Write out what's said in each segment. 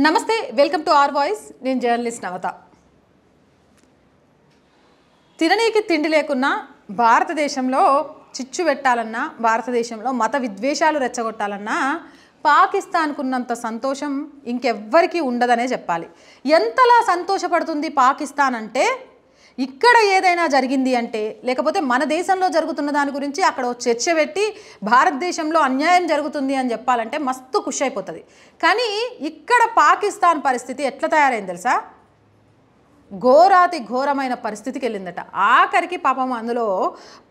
నమస్తే welcome to are voice నేను journalist నవత తిననీకి తిండి లేకున్నా భారతదేశంలో చిచ్చు పెట్టాలన్నా భారతదేశంలో మత విద్వేషాలు రెచ్చగొట్టాలన్నా పాకిస్తాన్కున్నంత సంతోషం ఇంకెవ్వరికీ ఉండదనే చెప్పాలి. ఎంతలా సంతోషపడుతుంది పాకిస్తాన్ అంటే ఇక్కడ ఏదైనా జరిగింది అంటే లేకపోతే మన దేశంలో జరుగుతున్న దాని గురించి అక్కడ చర్చ పెట్టి భారతదేశంలో అన్యాయం జరుగుతుంది అని చెప్పాలంటే మస్తు ఖుషి అయిపోతుంది. కానీ ఇక్కడ పాకిస్తాన్ పరిస్థితి ఎట్లా తయారైంది తెలుసా? ఘోరాతి ఘోరమైన పరిస్థితికి వెళ్ళిందట. ఆఖరికి పాపం అందులో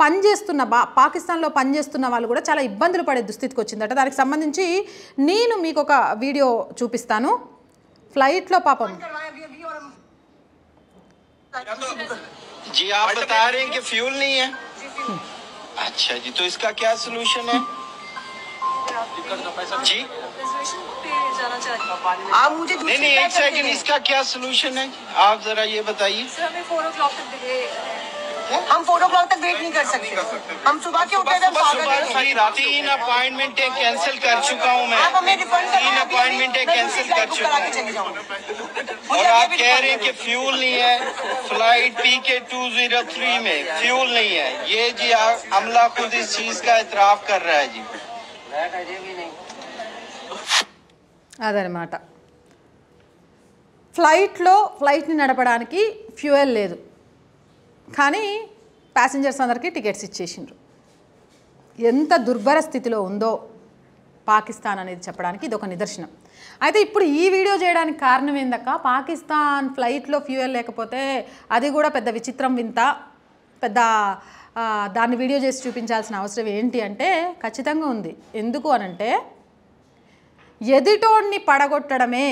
పనిచేస్తున్న పాకిస్తాన్లో పనిచేస్తున్న వాళ్ళు కూడా చాలా ఇబ్బందులు పడే దుస్థితికి వచ్చిందట. దానికి సంబంధించి నేను మీకు ఒక వీడియో చూపిస్తాను. ఫ్లైట్లో పాపం जी आप बता रहे हैं कि फ्यूल नहीं है. अच्छा जी, तो इसका क्या सोल्यूशन है जी? आप मुझे नहीं एक सेकंड, इसका क्या सोल्यूशन है आप जरा ये बताइए. हम 4 o'clock तक वेट नहीं कर सकते. हम सुबह के उठे थे 3 अपॉइंटमेंटें कैंसिल कर चुका हूँ मैं. 3 अपॉइंटमेंटें कैंसिल कर चुका हूँ और आप कह रहे हैं कि फ्यूल नहीं है. फ्लाइट PK203 में फ्यूल नहीं है. ये जी अमला खुद इस चीज का इतराफ कर रहा है जी. అదనమాట. ఫ్లైట్ని నడపడానికి ఫ్యూయల్ లేదు కానీ ప్యాసింజర్స్ అందరికీ టికెట్స్ ఇచ్చేసిండ్రు. ఎంత దుర్భర స్థితిలో ఉందో పాకిస్తాన్ అనేది చెప్పడానికి ఇది ఒక నిదర్శనం. అయితే ఇప్పుడు ఈ వీడియో చేయడానికి కారణం ఏందక్క, పాకిస్తాన్ ఫ్లైట్లో ఫ్యూయల్ లేకపోతే అది కూడా పెద్ద విచిత్రం వింత, పెద్ద దాన్ని వీడియో చేసి చూపించాల్సిన అవసరం ఏంటి అంటే ఖచ్చితంగా ఉంది. ఎందుకు అనంటే ఎదుటోడిని పడగొట్టడమే,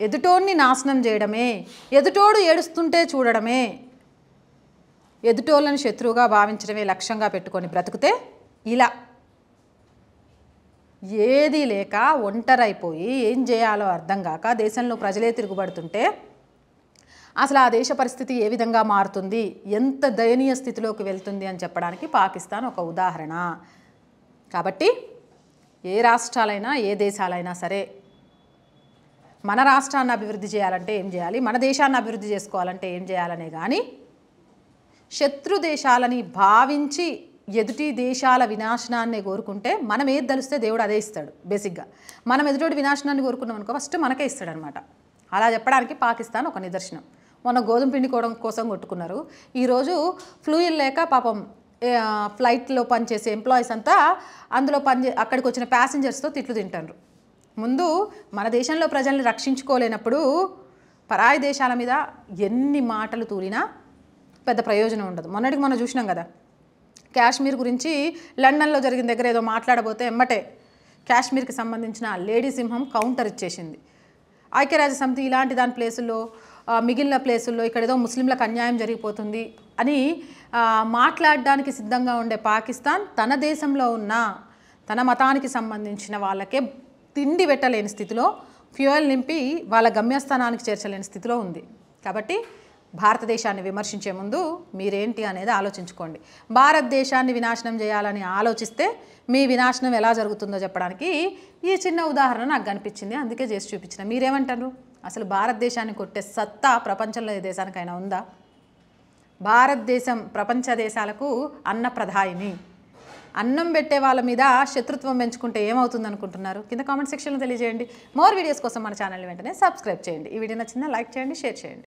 ఎదుటోడిని నాశనం చేయడమే, ఎదుటోడు ఏడుస్తుంటే చూడడమే, ఎదుటోళ్ళని శత్రువుగా భావించడమే లక్ష్యంగా పెట్టుకొని బ్రతికితే ఇలా ఏదీ లేక ఒంటరైపోయి ఏం చేయాలో అర్థం కాక దేశంలో ప్రజలే తిరుగుబడుతుంటే అసలు ఆ దేశ పరిస్థితి ఏ విధంగా మారుతుంది, ఎంత దయనీయ స్థితిలోకి వెళ్తుంది అని చెప్పడానికి పాకిస్తాన్ ఒక ఉదాహరణ. కాబట్టి ఏ రాష్ట్రాలైనా ఏ దేశాలైనా సరే మన రాష్ట్రాన్ని అభివృద్ధి చేయాలంటే ఏం చేయాలి, మన దేశాన్ని అభివృద్ధి చేసుకోవాలంటే ఏం చేయాలనే కానీ శత్రు దేశాలని భావించి ఎదుటి దేశాల వినాశనాన్ని కోరుకుంటే మనం ఏది తలిస్తే దేవుడు అదే ఇస్తాడు. బేసిక్గా మనం ఎదుటి వినాశనాన్ని కోరుకున్నాం అనుకో ఫస్ట్ మనకే ఇస్తాడనమాట. అలా చెప్పడానికి పాకిస్తాన్ ఒక నిదర్శనం. మొన్న గోధుమ పిండి కోసం కొట్టుకున్నారు. ఈరోజు ఫ్లూయిల్ లేక పాపం ఫ్లైట్లో పనిచేసే ఎంప్లాయీస్ అంతా అందులో అక్కడికి వచ్చిన ప్యాసింజర్స్తో తిట్లు తింటారు. ముందు మన దేశంలో ప్రజల్ని రక్షించుకోలేనప్పుడు పరాయి దేశాల మీద ఎన్ని మాటలు తూలినా పెద్ద ప్రయోజనం ఉండదు. మొన్నటికి మనం చూసినాం కదా, కాశ్మీర్ గురించి లండన్లో జరిగిన దగ్గర ఏదో మాట్లాడబోతే ఎమ్మటే కాశ్మీర్కి సంబంధించిన లేడీ సింహం కౌంటర్ ఇచ్చేసింది. ఐక్యరాజ్య సమితి ఇలాంటి దాని ప్లేసుల్లో మిగిలిన ప్లేసుల్లో ఇక్కడ ఏదో ముస్లింలకు అన్యాయం జరిగిపోతుంది అని మాట్లాడడానికి సిద్ధంగా ఉండే పాకిస్తాన్ తన దేశంలో ఉన్న తన మతానికి సంబంధించిన వాళ్ళకే తిండి పెట్టలేని స్థితిలో, ఫ్యూయల్ నింపి వాళ్ళ గమ్యస్థానానికి చేర్చలేని స్థితిలో ఉంది. కాబట్టి భారతదేశాన్ని విమర్శించే ముందు మీరేంటి అనేది ఆలోచించుకోండి. భారతదేశాన్ని వినాశనం చేయాలని ఆలోచిస్తే మీ వినాశనం ఎలా జరుగుతుందో చెప్పడానికి ఈ చిన్న ఉదాహరణ నాకు కనిపించింది, అందుకే చేసి చూపించిన. మీరేమంటారు? అసలు భారతదేశాన్ని కొట్టే సత్తా ప్రపంచంలో ఏ దేశానికైనా ఉందా? భారతదేశం ప్రపంచ దేశాలకు అన్నప్రదాయిని. అన్నం పెట్టే వాళ్ళ మీద శత్రుత్వం పెంచుకుంటే ఏమవుతుంది అనుకుంటున్నారు? కింద కామెంట్ సెక్షన్లో తెలియజేయండి. మోర్ వీడియోస్ కోసం మన ఛానల్ని వెంటనే సబ్స్క్రైబ్ చేయండి. ఈ వీడియో నచ్చిందా లైక్ చేయండి, షేర్ చేయండి.